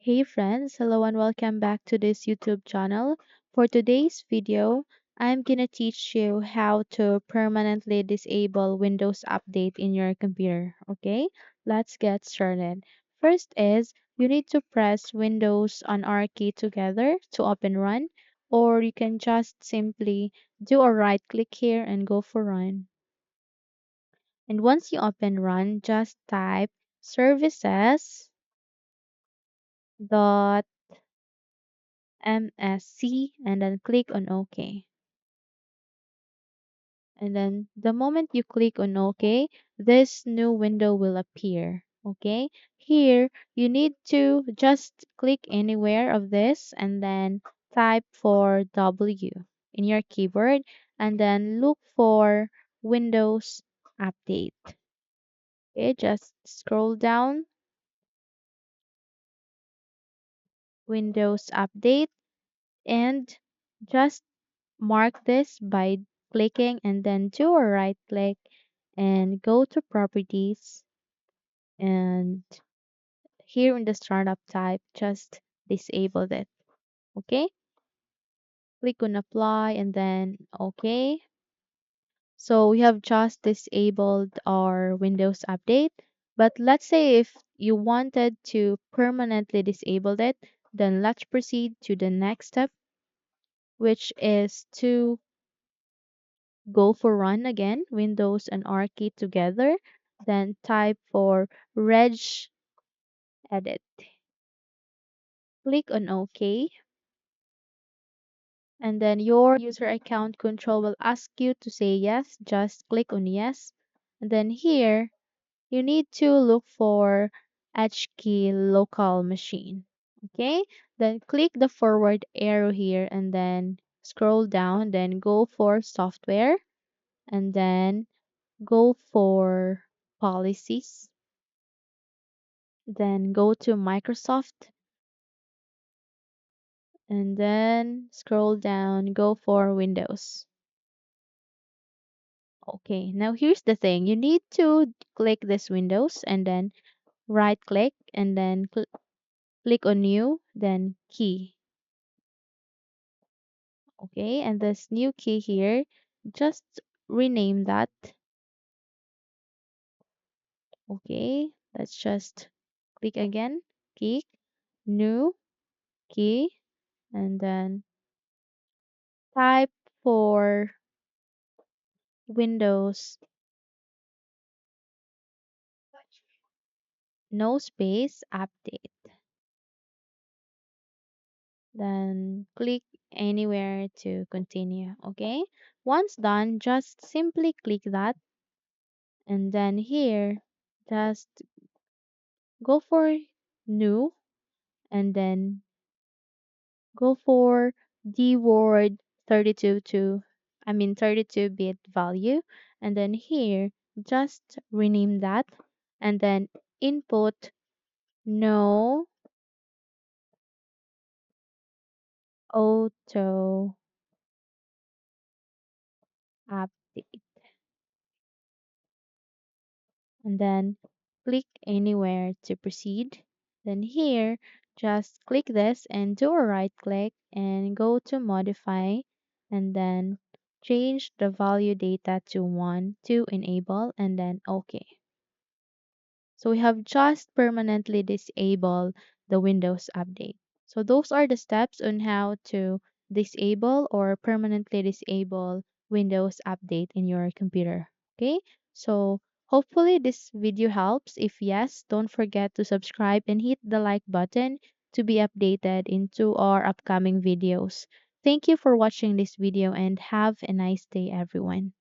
Hey friends, hello and welcome back to this YouTube channel. For today's video, I'm gonna teach you how to permanently disable Windows Update in your computer. Okay, let's get started. First is you need to press Windows and R key together to open Run, or you can just simply do a right click here and go for Run. And once you open Run, just type services dot MSC and then click on OK. And then the moment you click on OK, this new window will appear. Okay, here you need to just click anywhere of this and then type for W in your keyboard and then look for Windows Update. Okay, just scroll down Windows Update and just mark this by clicking and then do a right click and go to properties and here in the startup type just disable it. Okay, click on apply and then okay. So we have just disabled our Windows Update, but let's say if you wanted to permanently disable it, then let's proceed to the next step, which is to go for run again, Windows and R key together, then type for reg edit. Click on OK, and then your user account control will ask you to say yes. Just click on yes. And then here, you need to look for HKey local machine. Okay, then click the forward arrow here and then scroll down, then go for software and then go for policies, then go to Microsoft, and then scroll down, go for Windows. Okay, now here's the thing. You need to click this Windows and then right click and then click on new, then key. Okay, and this new key here, just rename that. Okay, let's just click again, key, new key, and then type for Windows, no space, update. Then click anywhere to continue. Okay. Once done, just simply click that and then here, just go for new and then go for the word 32-bit value and then here just rename that and then input no auto update and then click anywhere to proceed. Then here, just click this and do a right click and go to modify and then change the value data to 1 to enable and then OK. So we have just permanently disabled the Windows Update. So those are the steps on how to disable or permanently disable Windows Update in your computer. Okay, so hopefully this video helps. If yes, don't forget to subscribe and hit the like button to be updated into our upcoming videos. Thank you for watching this video and have a nice day everyone.